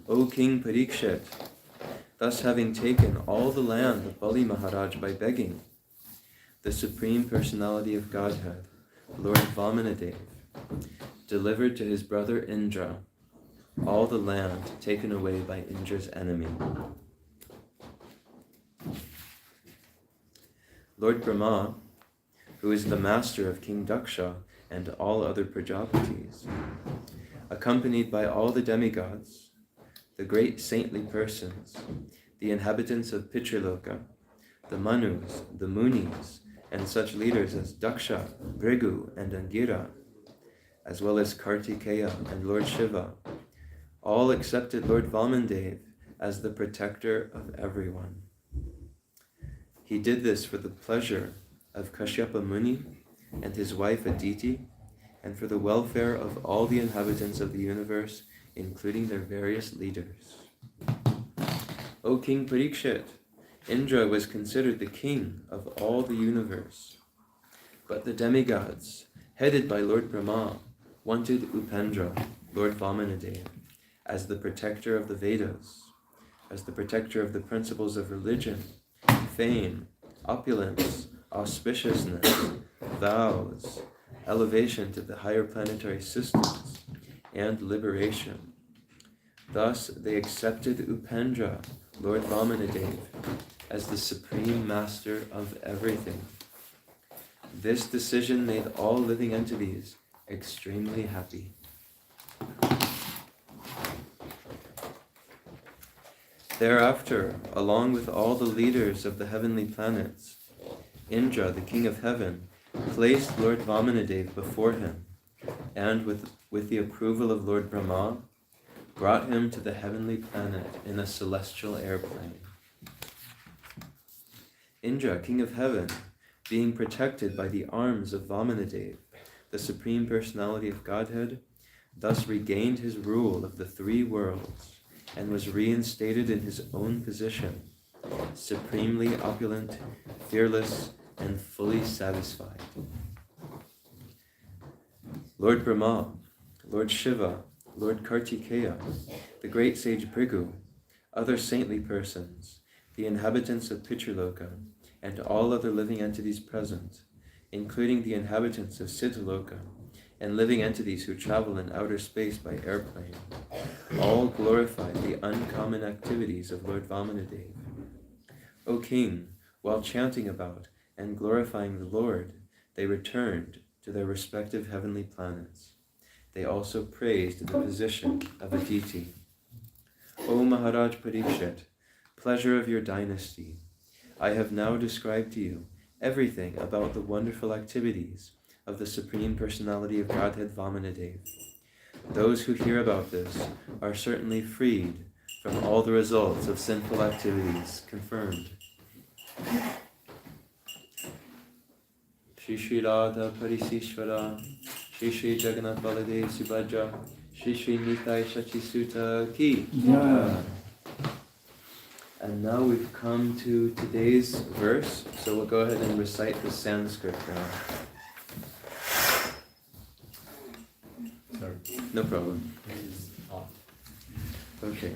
O King Parikshit, thus having taken all the land of Bali Maharaj by begging, the Supreme Personality of Godhead, Lord Vamanadev, delivered to his brother Indra all the land taken away by Indra's enemy. Lord Brahma, who is the master of King Daksha and all other Prajapatis, accompanied by all the demigods, the great saintly persons, the inhabitants of Pitraloka, the Manus, the Munis, and such leaders as Daksha, Bhrigu, and Angira, as well as Kartikeya and Lord Shiva, all accepted Lord Vamandev as the protector of everyone. He did this for the pleasure of Kashyapa Muni and his wife Aditi, and for the welfare of all the inhabitants of the universe, including their various leaders. O King Parikshit, Indra was considered the king of all the universe, but the demigods, headed by Lord Brahma, wanted Upendra, Lord Vamanadev, as the protector of the Vedas, as the protector of the principles of religion, fame, opulence, auspiciousness, vows, elevation to the higher planetary systems, and liberation. Thus they accepted Upendra, Lord Vamanadev, as the supreme master of everything. This decision made all living entities extremely happy. Thereafter, along with all the leaders of the heavenly planets, Indra, the king of heaven, placed Lord Vamanadev before him, and with the approval of Lord Brahma, brought him to the heavenly planet in a celestial airplane. Indra, king of heaven, being protected by the arms of Vamanadev, the Supreme Personality of Godhead, thus regained his rule of the three worlds, and was reinstated in his own position, supremely opulent, fearless, and fully satisfied. Lord Brahma, Lord Shiva, Lord Kartikeya, the great sage Bhrigu, other saintly persons, the inhabitants of Pitraloka, and all other living entities present, including the inhabitants of Siddhaloka, and living entities who travel in outer space by airplane, all glorified the uncommon activities of Lord Vamanadev. O King, while chanting about and glorifying the Lord, they returned to their respective heavenly planets. They also praised the position of Aditi. O Maharaj Parikshit, pleasure of your dynasty, I have now described to you everything about the wonderful activities of the Supreme Personality of Godhead Vamanadev. Those who hear about this are certainly freed from all the results of sinful activities. Confirmed. Shri Radha Parisisvara, Shri Jagannath Baladev Subhadra, Shri Nitai Shachisuta Ki. Yeah. And now we've come to today's verse, so we'll go ahead and recite the Sanskrit now. Sorry. No problem. Okay.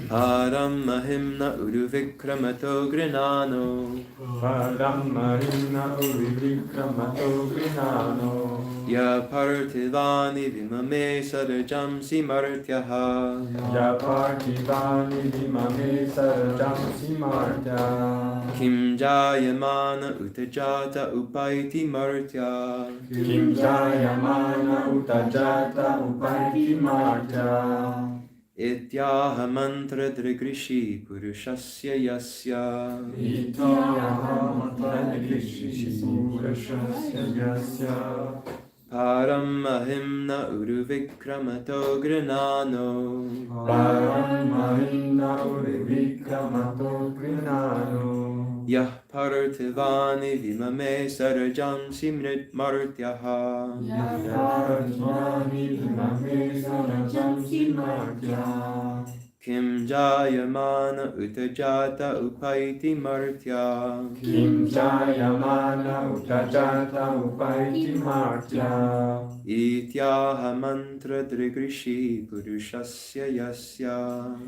Param mahimna uruvikramato grinano. Param mahimna uruvikramato grinano. Ya parthivani vimame sarajam simartyaha. Ya parthivani vimame sarajam simartya. Kim jayamana utajata upaiti martya. Kim jayamana utajata upaiti martya. Ityaha mantra drigrishi purushasya yasya. Ityaha mantra drigrishi purushasya yasya. Param mahimna uruvikramato grinano. Param mahimna uruvikramato grinano. Yah parthivani vimame sarajam simrit martyaha. Yah parthivani vimame sarajam simartya. Kim Kim jayamana utajata upaiti martya. Kim jayamana utajata upaiti martya. Ityaha mantra drigrishi purushasya yasya.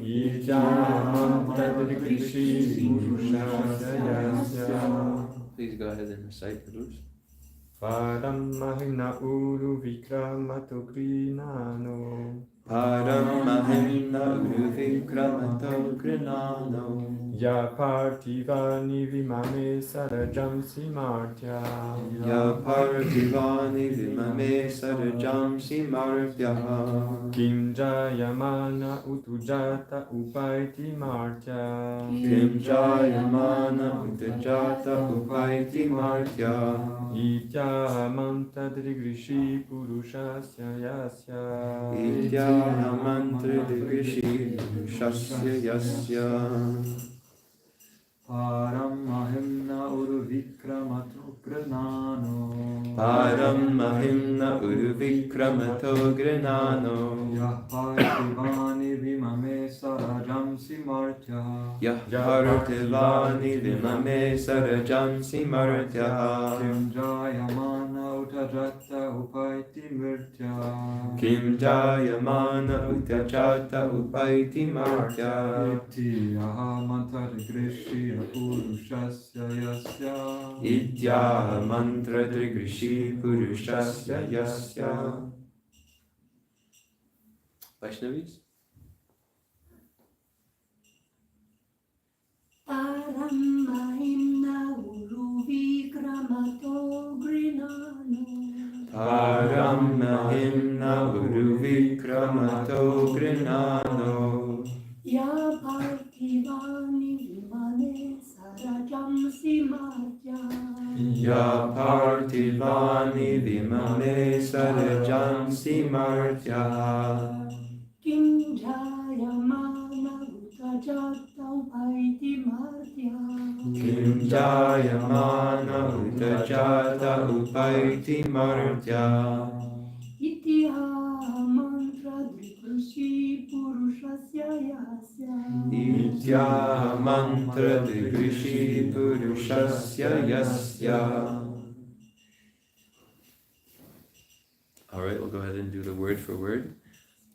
Ityaha mantra drigrishi purushasya yasya. Please go ahead and recite the verse. Param mahina uru vikramato grinano. Param mahimna uruvikramato grinano. Ya partivani vimame sarajam simartya. Ya partivani vimame sarajam simartyaha. Kim jayamana utujata upaiti martya. Kim jayamana utajata upaiti martya. Ityaha manta drigrishi purushasya yasya. Ityaha mantra drigrishi purushasya yasya. Param mahimna urvikramato granano. Param mahimna uruvikramato granano. Yah partivani vimame sarajam simartya. Yah partivani vimame sarajam simartya. Kim jayamana utajata upaiti mirtya. Kim jayamana utajata upaiti martya. Ityaha mantra grishi purushasya yasya. Ityaha mantra drigrishi purushasya yasya. Vaishnavis? Param mahimna uruvikramato grinano. Param mahimna uruvikramato grinano. Ya partivani vimane sarajam simartya. Ya partivani vimame sarajam simartya. Kim jayamana utajata upaiti martya. Kim jayamana utajata upaiti martya. Ityaha mantra drigrishi purushasya yasya. Ityaha mantra drigrishi purushasya yasya. Alright, we'll go ahead and do the word for word.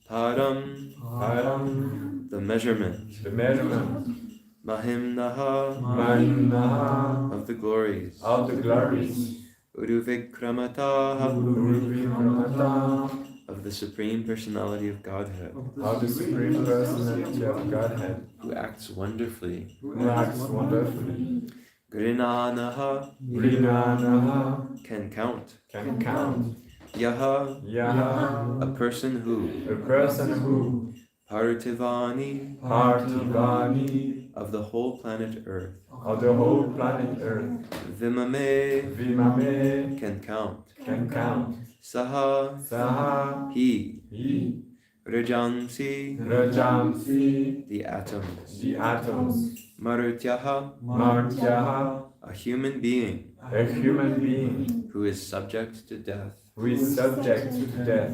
Param, Param, the measurement. the measurement. Mahimnaha, Mahimnaha, of the glories. of the glories. Uruvikramataha, Urvikramata, of the Supreme Personality of Godhead, of the Supreme Personality of Godhead, who acts wonderfully. who acts wonderfully. Grinanaha, Vrinanaha, can count. can count. Yaha, Yaha, a person who. a person who. Partivani, Partivani, of the whole planet Earth. of the whole planet Earth. Vimame, Vimame, can count. can count. Saha, Saha, he. he. Rajansi, Rajamsi, the atoms. the atoms. Marutyaha, Martyaha, a human being a human being who is subject to death. who is subject to death.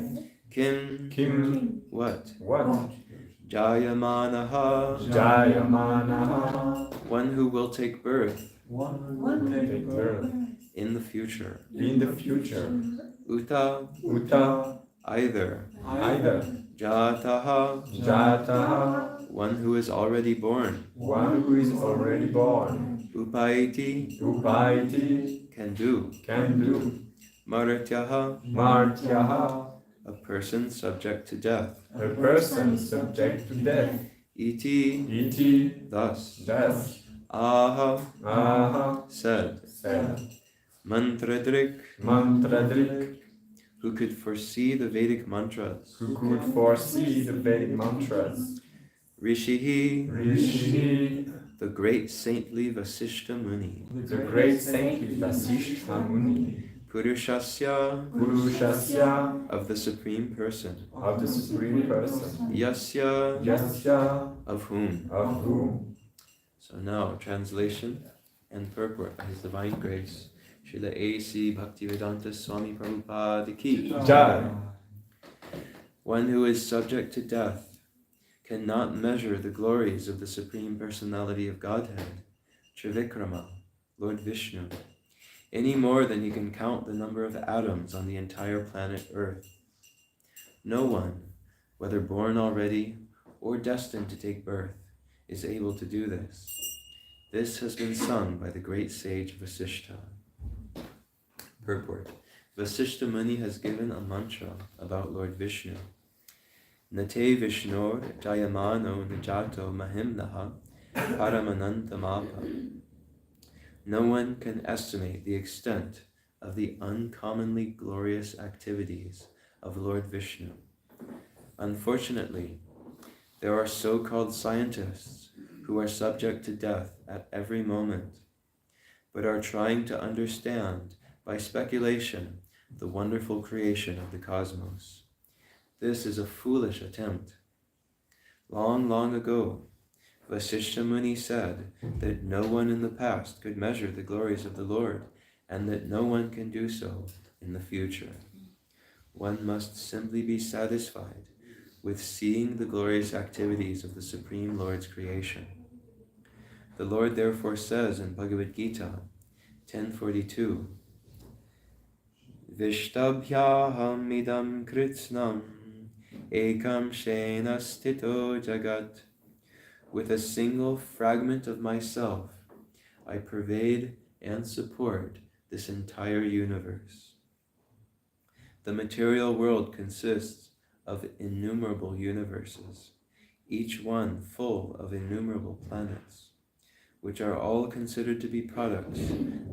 Kim, Kim, what? what? Jayamanaha, Jayamanaha, one who will take birth One take birth in the future. in the future. Uta, Uta, either. either. Jataha, Jataha, one who is already born. one who is already born. Upaiti, Upaiti, can do. can do. Maratyaha, Martyaha, a person subject to death. a person subject to death. Iti, Iti, thus. thus. Aha, Aha, said. said. Mantradrik, Mantradrik, who could foresee the Vedic mantras. who could foresee the Vedic mantras. Rishihi, Rishi, the great saintly Vasishta Muni. the great saintly Vasishtha Muni. Purushasya, Purushasya, of the Supreme Person. of the Supreme Person. Yasya, Yasya, of whom. of whom. So now, translation and purport by His Divine Grace. Srila A.C. Bhaktivedanta Swami Prabhupada ki. Jai. One who is subject to death cannot measure the glories of the Supreme Personality of Godhead, Trivikrama, Lord Vishnu, any more than he can count the number of atoms on the entire planet Earth. No one, whether born already or destined to take birth, is able to do this. This has been sung by the great sage Vasishtha. Purport. Vasishtha Muni has given a mantra about Lord Vishnu. Nate Vishnor Jayamano Najato Mahimnaha Paramanantamapa. No one can estimate the extent of the uncommonly glorious activities of Lord Vishnu. Unfortunately, there are so-called scientists who are subject to death at every moment, but are trying to understand by speculation the wonderful creation of the cosmos. This is a foolish attempt. Long, long ago, Vasishtha Muni said that no one in the past could measure the glories of the Lord, and that no one can do so in the future. One must simply be satisfied with seeing the glorious activities of the Supreme Lord's creation. The Lord therefore says in Bhagavad Gita 10:42, Vishtabhyaham idam kritsnam ekam shena stito jagat. With a single fragment of myself, I pervade and support this entire universe. The material world consists of innumerable universes, each one full of innumerable planets, which are all considered to be products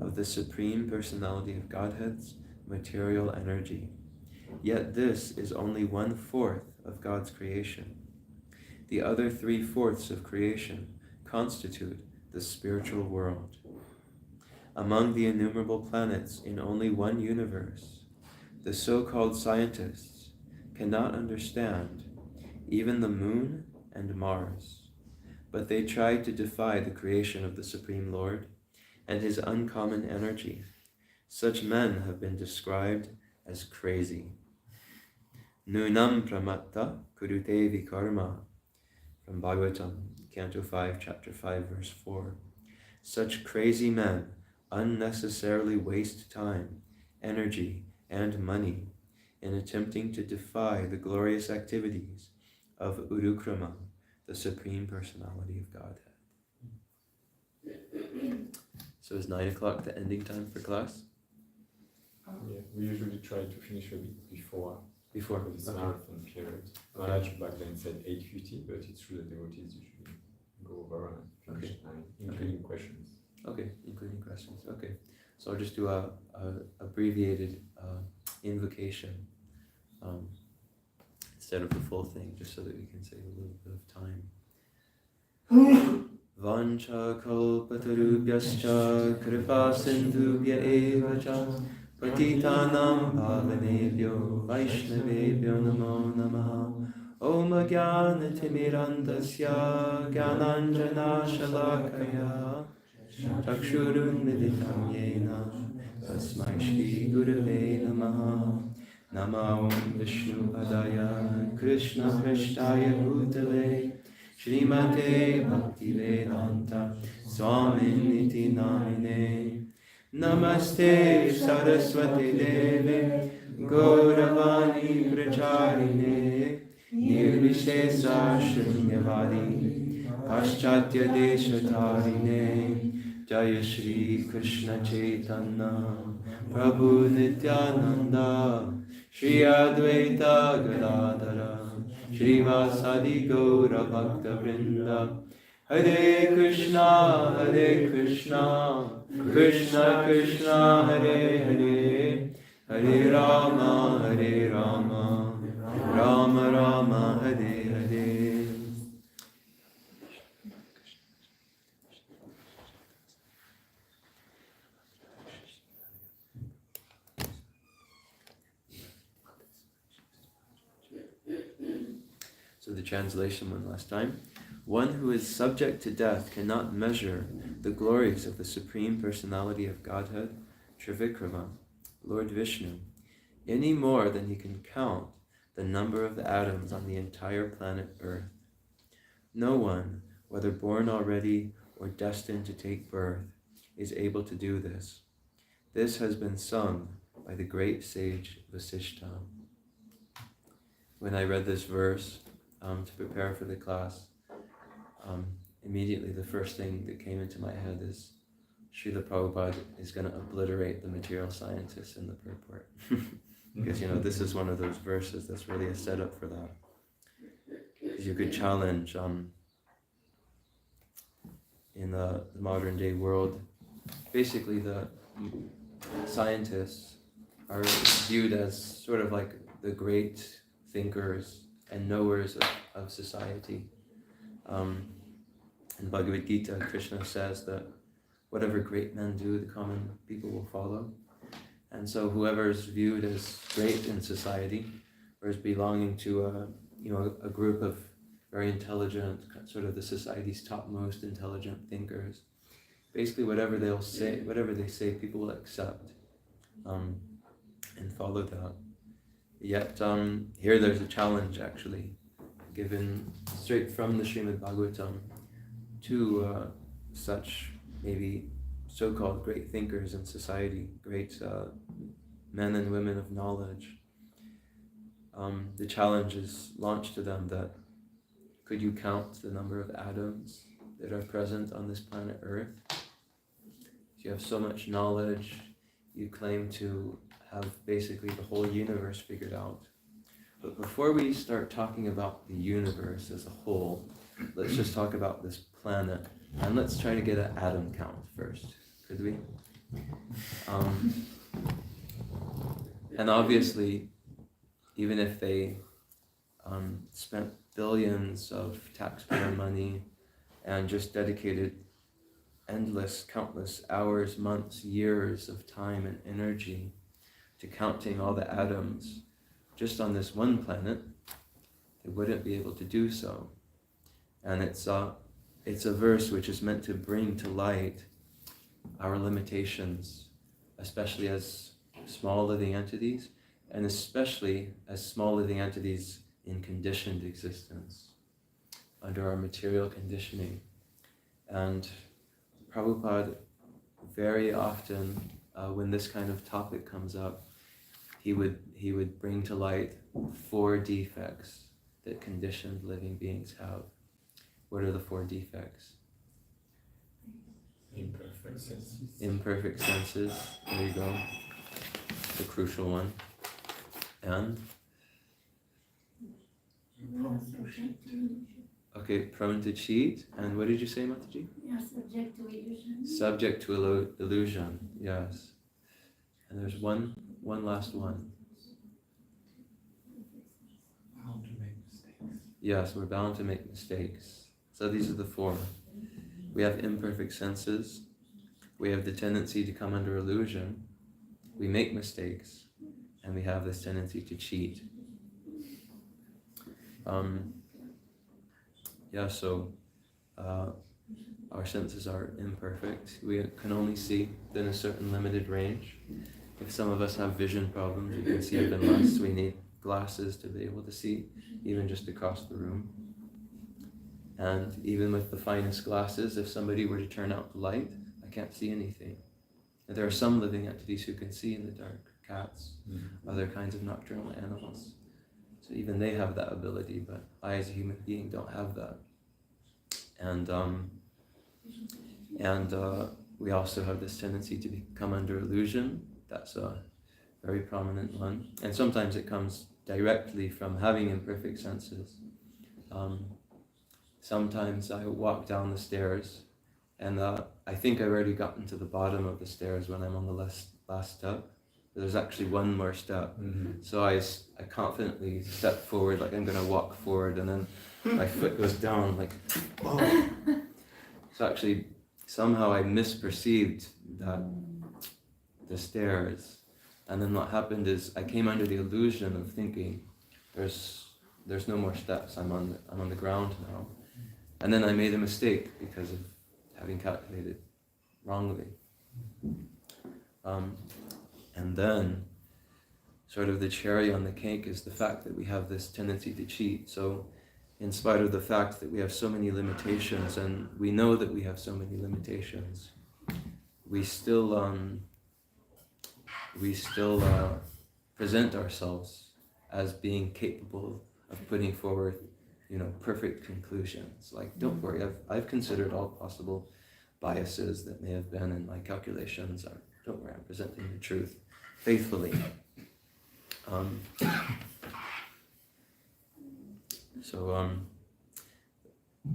of the Supreme Personality of Godhead's material energy. Yet this is only 1/4 of God's creation. The other 3/4 of creation constitute the spiritual world. Among the innumerable planets in only one universe, the so-called scientists cannot understand even the moon and Mars, but they try to defy the creation of the Supreme Lord and his uncommon energy. Such men have been described as crazy. Nunam pramatta kurute vikarma, from Bhagavatam, Canto 5, Chapter 5, Verse 4. Such crazy men unnecessarily waste time, energy, and money in attempting to defy the glorious activities of Urukrama, the Supreme Personality of Godhead. So is 9 o'clock the ending time for class? Yeah, we usually try to finish a bit before this Okay. marathon period. Maharaj back then said 8:50, but it's true that devotees usually go over and finish Okay. 9, including questions. Okay, including questions. Okay, so I'll just do a abbreviated invocation instead of the full thing, just so that we can save a little bit of time. Vancha kalpatarubhyascha kripa sindhubhya eva cha patitanam pavanebhyo vaishnavebhyo namo namaha. Om Jnana Timirandasya Jnananjana Shalakaya Chakshurunmilitam Yena Tasmai Shri Gurave Namaha. Namo Vishnu Padaya Krishna Prashtaya Bhutale Srimate Bhakti Vedanta Swaminiti Namine. Namaste Saraswati Deve Gauravani Pracharine Nirvishesa Shunyavadi Paschatya Deshatarine. Jaya Shri Krishna Chaitanya Prabhu Nityananda Shri Advaita Gadadhara Shri Vasadi Gaura Bhakta Vrinda. Hare Krishna Krishna Krishna Hare Hare Hare Rama Rama Rama Hare Hare. So the translation one last time. One who is subject to death cannot measure the glories of the Supreme Personality of Godhead, Trivikrama, Lord Vishnu, any more than he can count the number of the atoms on the entire planet Earth. No one, whether born already or destined to take birth, is able to do this. This has been sung by the great sage Vasishtha. When I read this verse to prepare for the class, immediately the first thing that came into my head is Srila Prabhupada is going to obliterate the material scientists in the purport. Because, this is one of those verses that's really a setup for that. Because you could challenge, in the modern day world, basically the scientists are viewed as sort of like the great thinkers and knowers of society. In Bhagavad Gita, Krishna says that whatever great men do, the common people will follow. And so whoever is viewed as great in society, or as belonging to a group of very intelligent, sort of the society's topmost intelligent thinkers, basically whatever they say, people will accept and follow that. Yet here there's a challenge actually, given straight from the Srimad Bhagavatam to such maybe so-called great thinkers in society, great men and women of knowledge. The challenge is launched to them that could you count the number of atoms that are present on this planet Earth? You have so much knowledge, you claim to have basically the whole universe figured out. But before we start talking about the universe as a whole, let's just talk about this planet, and let's try to get an atom count first, could we? And obviously, even if they spent billions of taxpayer money and just dedicated endless, countless hours, months, years of time and energy to counting all the atoms just on this one planet, they wouldn't be able to do so. And it's a verse which is meant to bring to light our limitations, especially as small living entities, and especially as small living entities in conditioned existence, under our material conditioning. And Prabhupada, very often, when this kind of topic comes up, he would bring to light 4 defects that conditioned living beings have. What are the 4 defects? Imperfect senses. Imperfect senses, there you go, the crucial one. And? Okay, prone to cheat, and what did you say, Mataji? Yeah, subject to illusion. Subject to illusion, yes. And there's one last one. Bound to make mistakes. Yes, we're bound to make mistakes. So these are the 4. We have imperfect senses. We have the tendency to come under illusion. We make mistakes. And we have this tendency to cheat. So our senses are imperfect. We can only see within a certain limited range. If some of us have vision problems, we can see even less. We need glasses to be able to see even just across the room. And even with the finest glasses, if somebody were to turn out the light, I can't see anything. And there are some living entities who can see in the dark, cats, other kinds of nocturnal animals. So even they have that ability, but I as a human being don't have that. And we also have this tendency to come under illusion. That's a very prominent one. And sometimes it comes directly from having imperfect senses. Sometimes I walk down the stairs and I think I've already gotten to the bottom of the stairs when I'm on the last step. There's actually one more step. So I confidently step forward, like I'm going to walk forward, and then my foot goes down, like, oh. So actually, somehow I misperceived the stairs. And then what happened is I came under the illusion of thinking, there's no more steps, I'm on the ground now. And then I made a mistake because of having calculated wrongly. And then, sort of the cherry on the cake is the fact that we have this tendency to cheat. So in spite of the fact that we have so many limitations, and we know that we have so many limitations, we still present ourselves as being capable of putting forward, perfect conclusions. Like, don't worry, I've considered all possible biases that may have been in my calculations. Don't worry, I'm presenting the truth faithfully.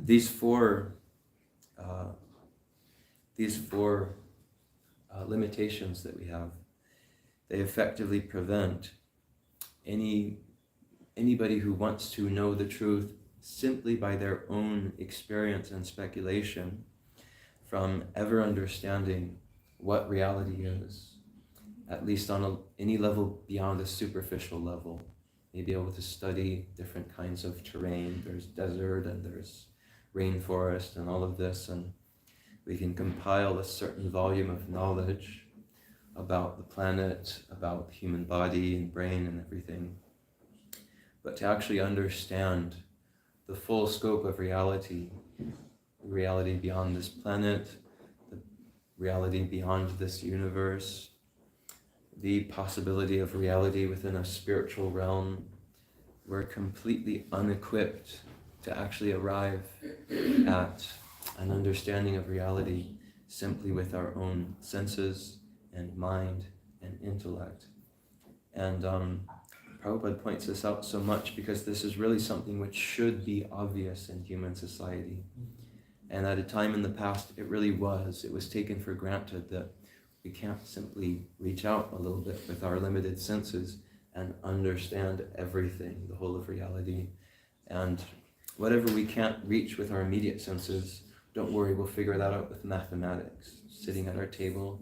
These four limitations that we have, they effectively prevent anybody who wants to know the truth simply by their own experience and speculation from ever understanding what reality is, at least on any level beyond a superficial level. Maybe able to study different kinds of terrain. There's desert and there's rainforest and all of this, and we can compile a certain volume of knowledge about the planet, about the human body and brain and everything. But to actually understand the full scope of reality beyond this planet, the reality beyond this universe, the possibility of reality within a spiritual realm, we're completely unequipped to actually arrive at an understanding of reality simply with our own senses and mind and intellect. And Prabhupada points this out so much because this is really something which should be obvious in human society. And at a time in the past, it really was. It was taken for granted that we can't simply reach out a little bit with our limited senses and understand everything, the whole of reality. And whatever we can't reach with our immediate senses, don't worry, we'll figure that out with mathematics. Sitting at our table,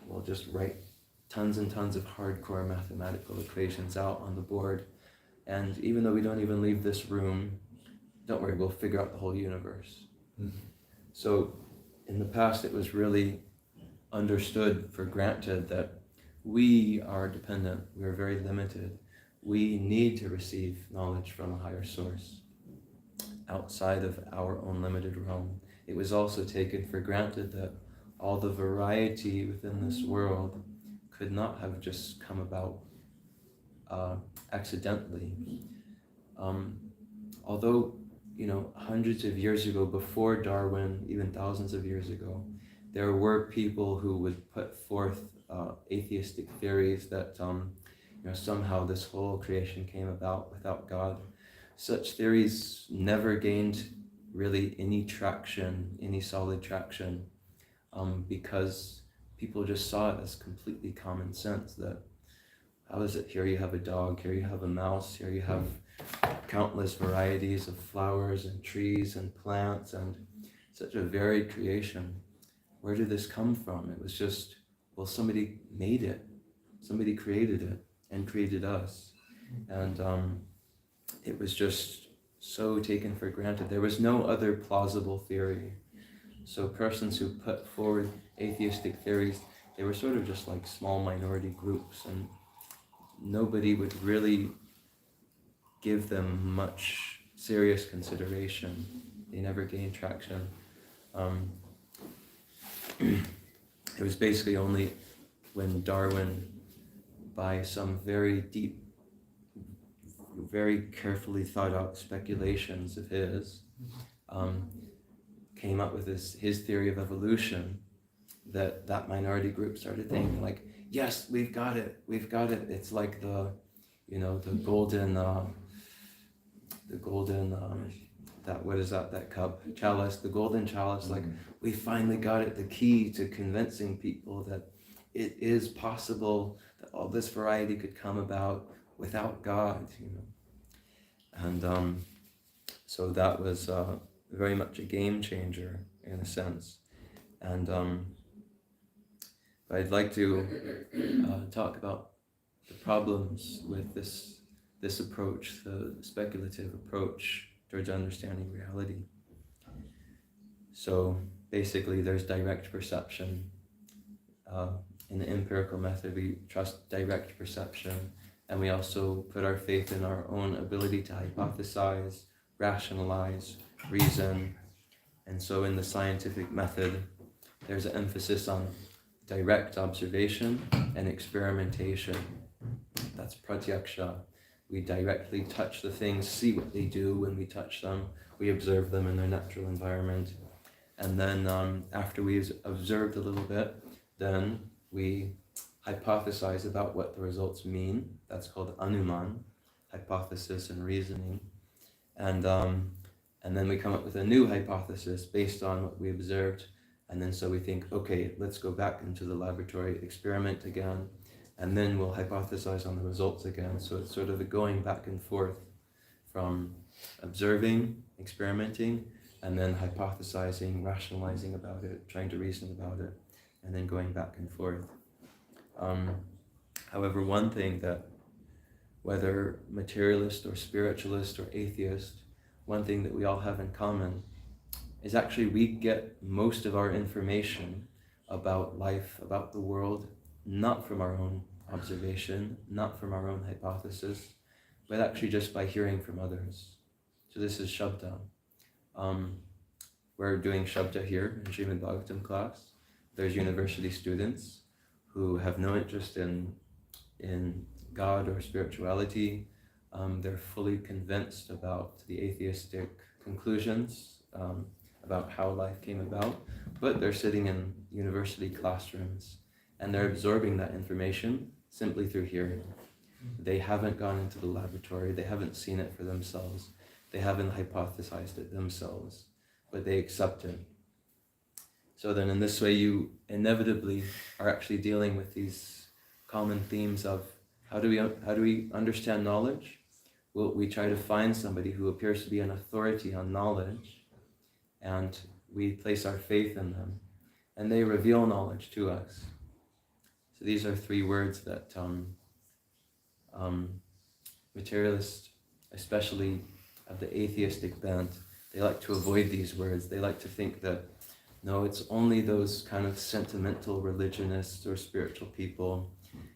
we'll just write tons and tons of hardcore mathematical equations out on the board. And even though we don't even leave this room, don't worry, we'll figure out the whole universe. Mm-hmm. So in the past, it was really understood for granted that we are dependent, we are very limited. We need to receive knowledge from a higher source outside of our own limited realm. It was also taken for granted that all the variety within this world could not have just come about accidentally. Although, hundreds of years ago, before Darwin, even thousands of years ago, there were people who would put forth atheistic theories that somehow this whole creation came about without God. Such theories never gained really any traction, any solid traction, because people just saw it as completely common sense that, how is it here you have a dog, here you have a mouse, here you have countless varieties of flowers and trees and plants and such a varied creation. Where did this come from? It was just, well, somebody made it. Somebody created it and created us. And it was just so taken for granted. There was no other plausible theory. So persons who put forward atheistic theories, they were sort of just like small minority groups, and nobody would really give them much serious consideration. They never gained traction. It was basically only when Darwin, by some very deep, very carefully thought out speculations of his, came up with his theory of evolution, that minority group started thinking like, yes, we've got it. It's like the golden that cup, chalice, the golden chalice, like we finally got it, the key to convincing people that it is possible that all this variety could come about without God, And so that was very much a game changer in a sense. And I'd like to talk about the problems with this approach, the speculative approach towards understanding reality. So basically there's direct perception. In the empirical method, we trust direct perception, and we also put our faith in our own ability to hypothesize, rationalize, reason. And so in the scientific method, there's an emphasis on direct observation and experimentation. That's pratyaksha. We directly touch the things, see what they do when we touch them. We observe them in their natural environment. And then after we've observed a little bit, then we hypothesize about what the results mean. That's called anuman, hypothesis and reasoning. And then we come up with a new hypothesis based on what we observed. And then so we think, okay, let's go back into the laboratory, experiment again, and then we'll hypothesize on the results again. So it's sort of a going back and forth from observing, experimenting, and then hypothesizing, rationalizing about it, trying to reason about it, and then going back and forth. However, one thing that, whether materialist or spiritualist or atheist, one thing that we all have in common is actually we get most of our information about life, about the world, not from our own observation, not from our own hypothesis, but actually just by hearing from others. So this is Shabda. We're doing Shabda here in Srimad Bhagavatam class. There's university students who have no interest in God or spirituality. They're fully convinced about the atheistic conclusions, about how life came about, but they're sitting in university classrooms and they're absorbing that information simply through hearing. They haven't gone into the laboratory, they haven't seen it for themselves, they haven't hypothesized it themselves, but they accept it. So then in this way you inevitably are actually dealing with these common themes of how do we understand knowledge? Well, we try to find somebody who appears to be an authority on knowledge, and we place our faith in them, and they reveal knowledge to us. So these are three words that materialists, especially of the atheistic bent, they like to avoid these words. They like to think that, no, it's only those kind of sentimental religionists or spiritual people.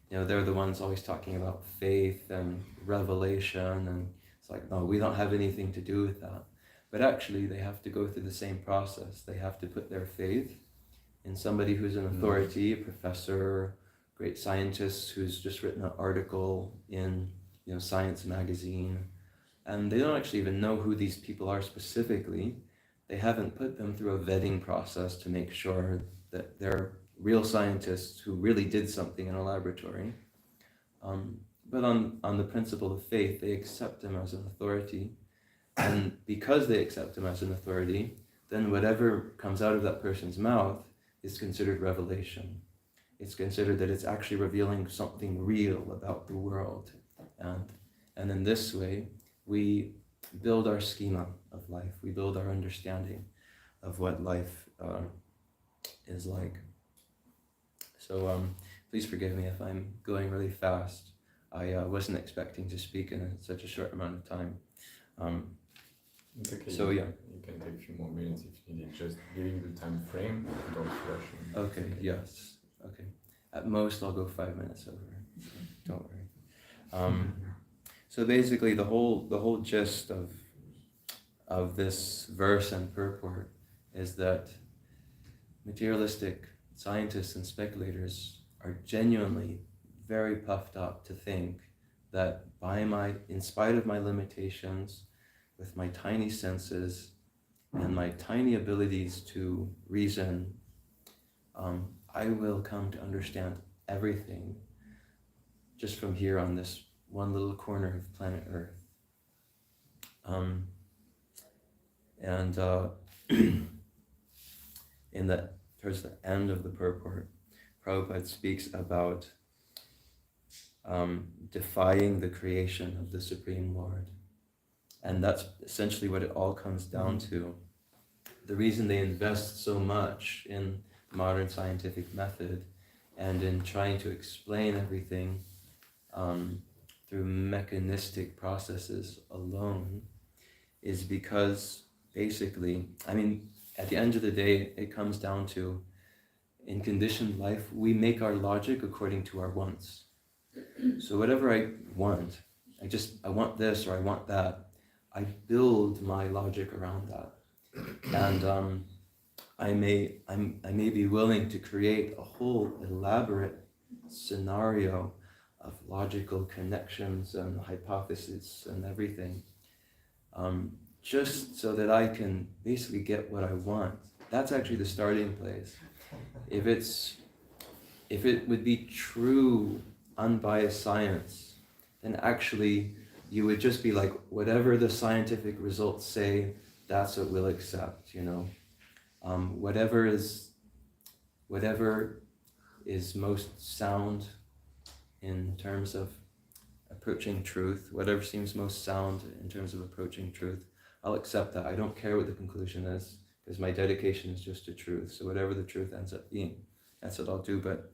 You know, they're the ones always talking about faith and revelation, and it's like, no, we don't have anything to do with that. But actually, they have to go through the same process. They have to put their faith in somebody who's an authority, a professor, great scientist who's just written an article in, Science magazine, and they don't actually even know who these people are specifically. They haven't put them through a vetting process to make sure that they're real scientists who really did something in a laboratory. But on the principle of faith, they accept him as an authority. And because they accept him as an authority, then whatever comes out of that person's mouth is considered revelation. It's considered that it's actually revealing something real about the world. And in this way, we build our schema of life. We build our understanding of what life is like. So please forgive me if I'm going really fast. I wasn't expecting to speak in such a short amount of time. It's okay. So yeah. You can take a few more minutes if you need, just giving the time frame, don't rush. Okay, yes. Okay. At most I'll go 5 minutes over. Don't worry. So basically the whole gist of this verse and purport is that materialistic scientists and speculators are genuinely very puffed up to think that in spite of my limitations, with my tiny senses and my tiny abilities to reason, I will come to understand everything just from here on this one little corner of planet Earth. Towards the end of the purport, Prabhupada speaks about defying the creation of the Supreme Lord. And that's essentially what it all comes down to. The reason they invest so much in the modern scientific method and in trying to explain everything through mechanistic processes alone is because basically, at the end of the day, it comes down to, in conditioned life, we make our logic according to our wants. So whatever I want, I want this or I want that, I build my logic around that, and I may be willing to create a whole elaborate scenario of logical connections and hypotheses and everything, just so that I can basically get what I want. That's actually the starting place. If it would be true, unbiased science, then actually you would just be like, whatever the scientific results say, that's what we'll accept, you know. Whatever is most sound in terms of approaching truth, whatever seems most sound in terms of approaching truth, I'll accept that. I don't care what the conclusion is, because my dedication is just to truth. So whatever the truth ends up being, that's what I'll do. But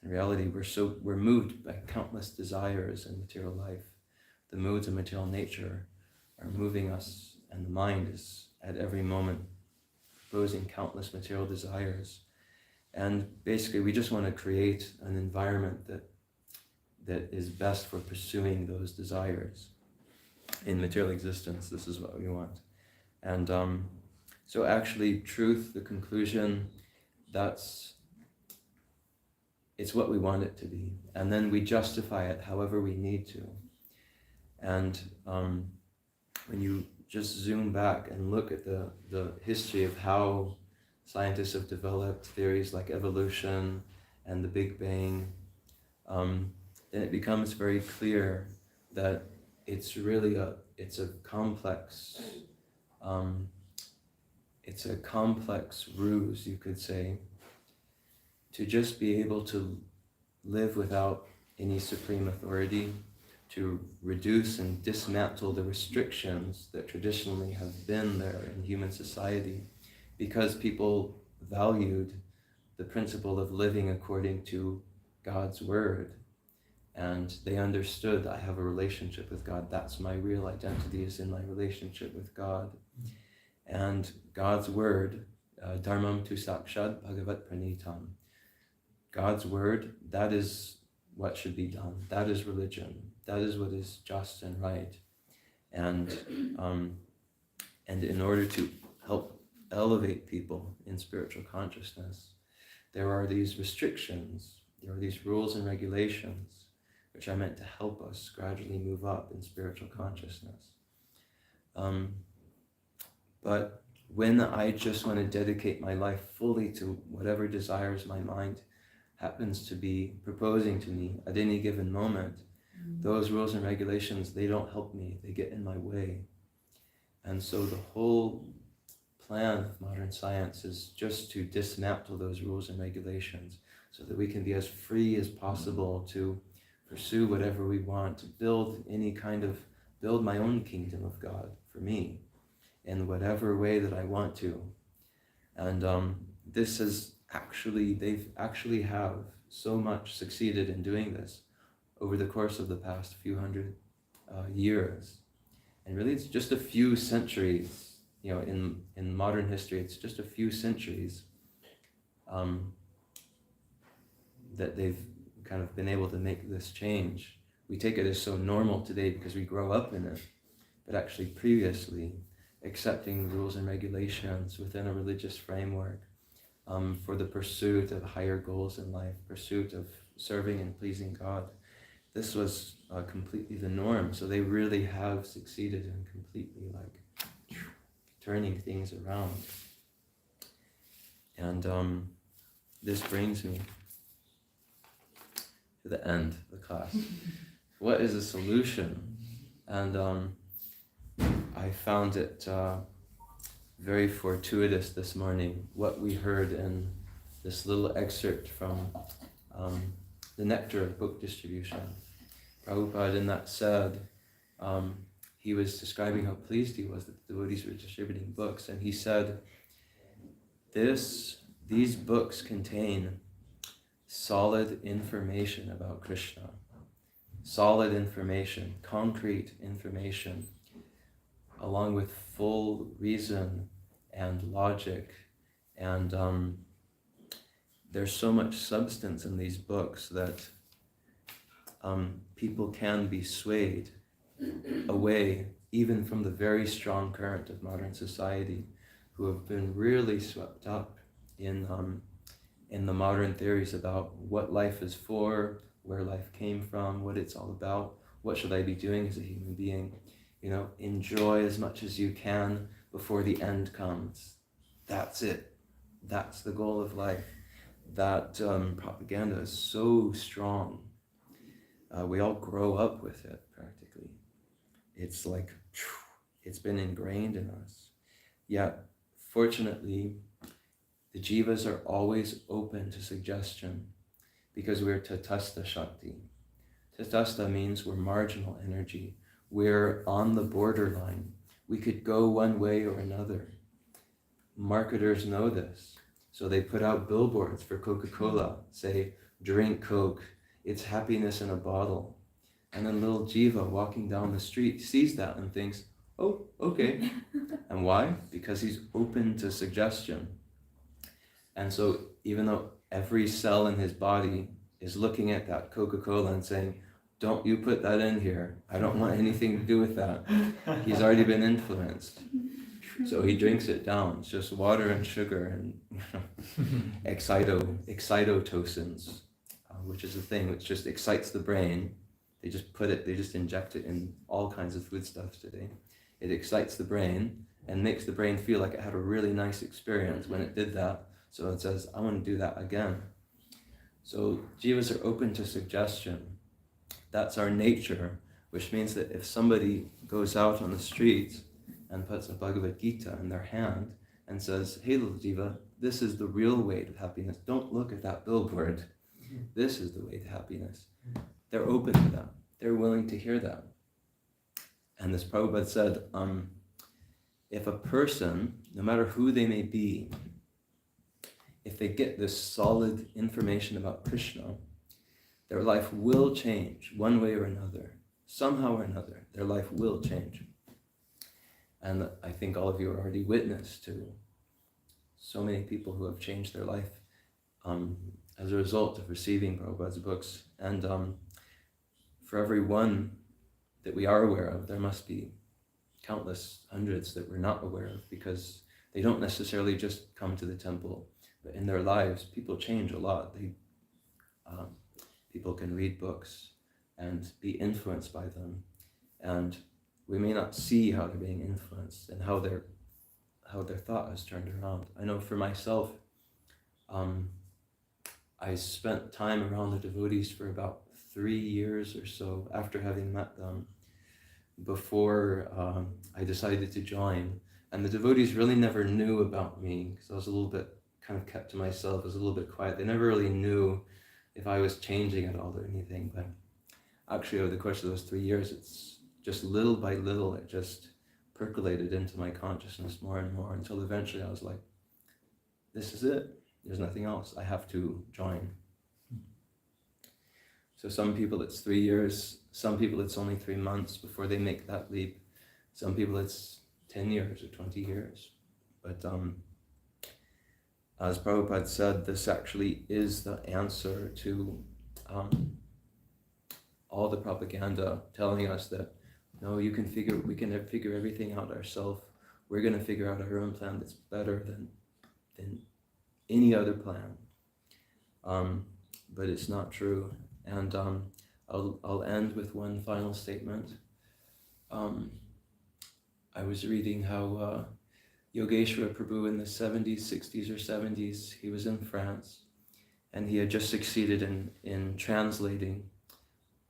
in reality, we're moved by countless desires in material life. The moods of material nature are moving us, and the mind is at every moment proposing countless material desires. And basically, we just want to create an environment that is best for pursuing those desires in material existence. This is what we want. And so actually, truth, the conclusion, it's what we want it to be. And then we justify it however we need to. And when you just zoom back and look at the history of how scientists have developed theories like evolution and the Big Bang, then it becomes very clear that it's really a complex ruse, you could say, to just be able to live without any supreme authority, to reduce and dismantle the restrictions that traditionally have been there in human society, because people valued the principle of living according to God's word. And they understood, I have a relationship with God. That's my real identity, is in my relationship with God. And God's word, dharmam tu sakshat bhagavat pranitam. God's word, that is what should be done. That is religion. That is what is just and right. And in order to help elevate people in spiritual consciousness, there are these restrictions, there are these rules and regulations, which are meant to help us gradually move up in spiritual consciousness. But when I just want to dedicate my life fully to whatever desires my mind happens to be proposing to me at any given moment, those rules and regulations, they don't help me, they get in my way. And so the whole plan of modern science is just to dismantle those rules and regulations so that we can be as free as possible to pursue whatever we want, to build my own kingdom of God for me in whatever way that I want to. And this is they've actually have so much succeeded in doing this over the course of the past few hundred years. And really it's just a few centuries, in modern history, it's just a few centuries that they've kind of been able to make this change. We take it as so normal today because we grow up in it, but actually previously, accepting rules and regulations within a religious framework for the pursuit of higher goals in life, pursuit of serving and pleasing God, this was completely the norm. So they really have succeeded in completely turning things around. And this brings me to the end of the class. What is a solution? And I found it very fortuitous this morning, what we heard in this little excerpt from the Nectar of Book Distribution. Prabhupada in that said, he was describing how pleased he was that the devotees were distributing books, and he said, these books contain solid information about Krishna, solid information, concrete information, along with full reason and logic. And there's so much substance in these books that people can be swayed away even from the very strong current of modern society, who have been really swept up in the modern theories about what life is for, where life came from, what it's all about, what should I be doing as a human being. You know, enjoy as much as you can before the end comes. That's it. That's the goal of life. That propaganda is so strong. We all grow up with it, practically. It's like, it's been ingrained in us. Yet, fortunately, the jivas are always open to suggestion because we're tatastha shakti. Tatastha means we're marginal energy. We're on the borderline. We could go one way or another. Marketers know this. So they put out billboards for Coca-Cola, say, drink Coke, it's happiness in a bottle. And then little jiva walking down the street sees that and thinks, oh, okay. And why? Because he's open to suggestion. And so even though every cell in his body is looking at that Coca-Cola and saying, don't you put that in here. I don't want anything to do with that. He's already been influenced. So he drinks it down. It's just water and sugar and excitotocins, which is a thing which just excites the brain. They just inject it in all kinds of foodstuffs today. It excites the brain and makes the brain feel like it had a really nice experience when it did that. So it says, I want to do that again. So jivas are open to suggestion. That's our nature, which means that if somebody goes out on the street and puts a Bhagavad Gita in their hand and says, hey little jiva, this is the real way to happiness. Don't look at that billboard. This is the way to happiness. They're open to that. They're willing to hear that. And as Prabhupada said, if a person, no matter who they may be, if they get this solid information about Krishna, their life will change one way or another. Somehow or another, their life will change. And I think all of you are already witness to so many people who have changed their life as a result of receiving Prabhupada's books. And for every one that we are aware of, there must be countless hundreds that we're not aware of, because they don't necessarily just come to the temple, but in their lives, people change a lot. People can read books and be influenced by them, and we may not see how they're being influenced and how their thought has turned around. I know for myself, I spent time around the devotees for about 3 years or so after having met them before I decided to join. And the devotees really never knew about me because I was a little bit kind of kept to myself. I was a little bit quiet. They never really knew if I was changing at all or anything. But actually over the course of those 3 years, it's just little by little, it just percolated into my consciousness more and more until eventually I was like, this is it. There's nothing else. I have to join. So some people it's 3 years, some people it's only 3 months before they make that leap. Some people it's 10 years or 20 years. But as Prabhupada said, this actually is the answer to all the propaganda telling us that, no, we can figure everything out ourselves. We're going to figure out our own plan that's better than any other plan. But it's not true. And I'll end with one final statement. I was reading how Yogeshwara Prabhu in the 70s, 60s or 70s, he was in France, and he had just succeeded in translating,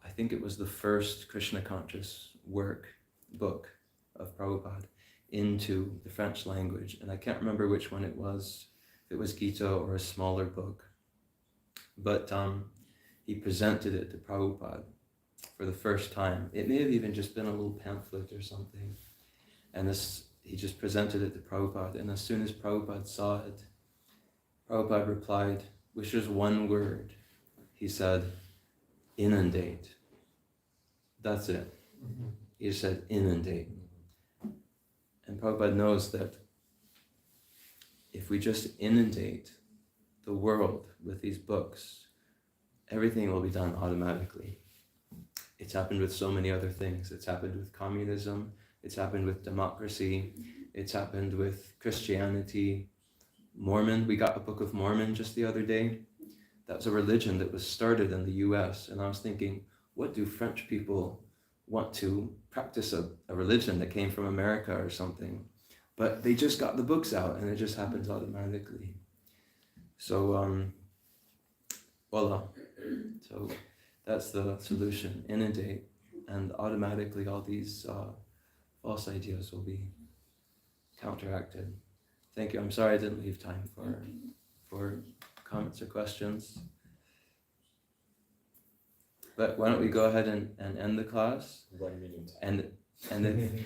I think it was the first Krishna Conscious book of Prabhupada into the French language. And I can't remember which one it was, if it was Gita or a smaller book. But he presented it to Prabhupada for the first time. It may have even just been a little pamphlet or something. And he just presented it to Prabhupada. And as soon as Prabhupada saw it, Prabhupada replied, with just one word. He said, inundate. That's it. He just said, inundate. And Prabhupada knows that if we just inundate the world with these books, everything will be done automatically. It's happened with so many other things. It's happened with communism. It's happened with democracy. It's happened with Christianity. Mormon, we got a Book of Mormon just the other day. That's a religion that was started in the US. And I was thinking, what do French people want to practice a religion that came from America or something? But they just got the books out and it just happens automatically. So, voila. So that's the solution. Inundate, and automatically all these false ideas will be counteracted. Thank you. I'm sorry I didn't leave time for comments or questions. But why don't we go ahead and end the class? 1 minute. And then,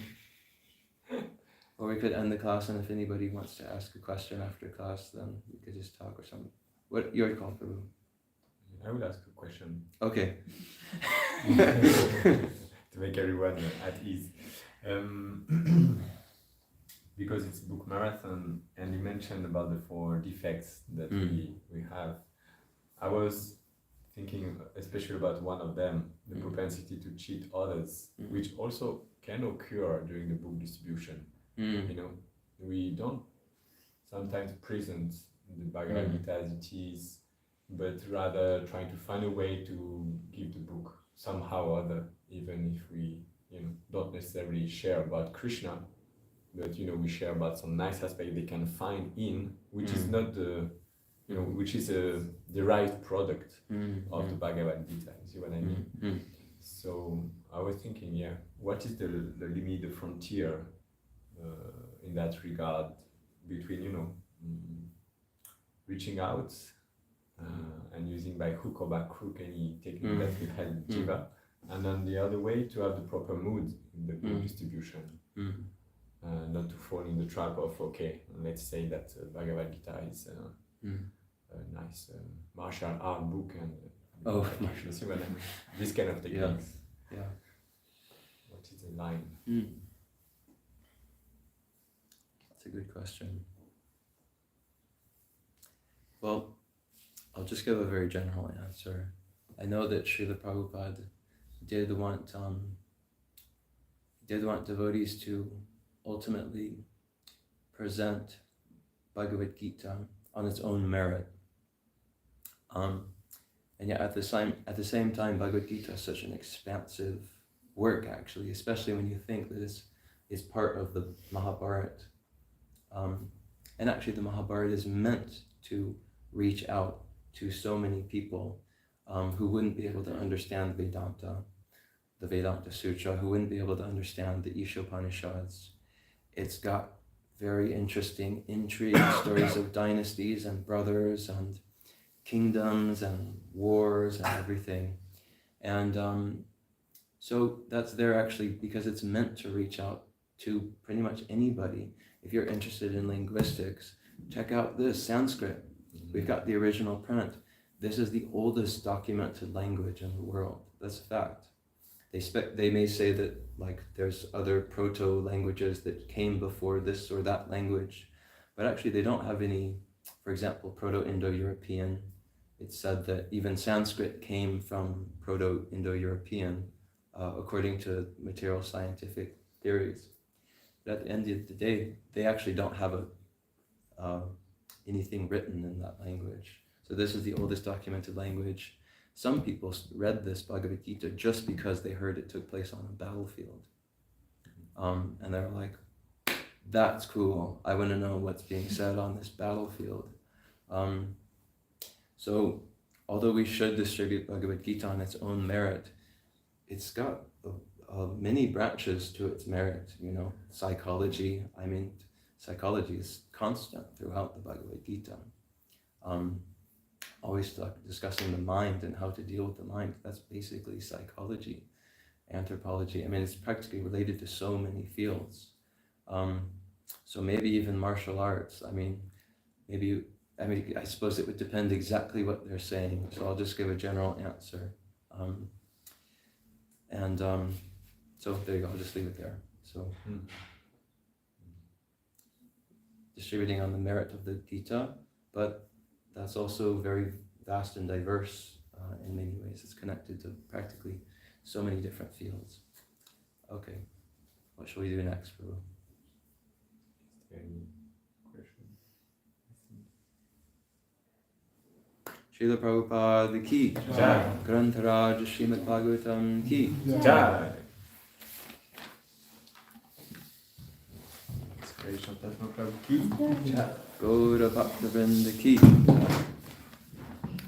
or we could end the class, and if anybody wants to ask a question after class, then we could just talk or something. What your call, Prabhu? I will ask a question Okay. to make everyone at ease. Because it's book marathon, and you mentioned about the 4 defects that we have. I was thinking especially about one of them, the propensity to cheat others, which also can occur during the book distribution. You know, we don't sometimes present the Bhagavad Gita as it is, but rather trying to find a way to give the book somehow or other, even if we, you know, don't necessarily share about Krishna, but, you know, we share about some nice aspect they can find in, which is not the, you know, which is a derived product of the Bhagavad Gita. You see what I mean? So I was thinking, yeah, what is the limit, the frontier in that regard between, you know, reaching out and using by hook or by crook any technique that will help Jiva, and then the other way to have the proper mood in the book distribution. Not to fall in the trap of, okay, let's say that Bhagavad Gita is a nice martial art book, and you see what I mean? This kind of techniques. Yeah. What is the line? That's a good question. Well, I'll just give a very general answer. I know that Srila Prabhupada did want devotees to ultimately present Bhagavad Gita on its own merit. And yet at the same time, Bhagavad Gita is such an expansive work, actually, especially when you think that it's part of the Mahabharata. And actually the Mahabharata is meant to reach out to so many people who wouldn't be able to understand Vedanta, the Vedanta Sutra, who wouldn't be able to understand the Ishopanishads. It's got very interesting intrigue stories of dynasties and brothers and kingdoms and wars and everything. And so that's there actually because it's meant to reach out to pretty much anybody. If you're interested in linguistics, check out this Sanskrit. We've got the original print. This is the oldest documented language in the world. That's a fact. They may say that like there's other proto-languages that came before this or that language, but actually they don't have any, for example, Proto-Indo-European. It's said that even Sanskrit came from Proto-Indo-European according to material scientific theories. But at the end of the day, they actually don't have anything written in that language. So this is the oldest documented language. Some people read this Bhagavad Gita just because they heard it took place on a battlefield. And they're like, that's cool. I want to know what's being said on this battlefield. So although we should distribute Bhagavad Gita on its own merit, it's got many branches to its merit, you know, psychology. I mean, psychology is constant throughout the Bhagavad Gita. Always discussing the mind and how to deal with the mind. That's basically psychology, anthropology. I mean, it's practically related to so many fields. So maybe even martial arts. I suppose it would depend exactly what they're saying. So I'll just give a general answer. So there you go, I'll just leave it there. So distributing on the merit of the Gita, but that's also very vast and diverse in many ways. It's connected to practically so many different fields. Okay. What shall we do next, Prabhu? Is there any question? Srila Prabhupada ki Jai. Grantaraj Srimad Bhagavatam ki Jai. Inspiration Santatma Prabhu ki Jai. Gaura Bhakta Vrinda ki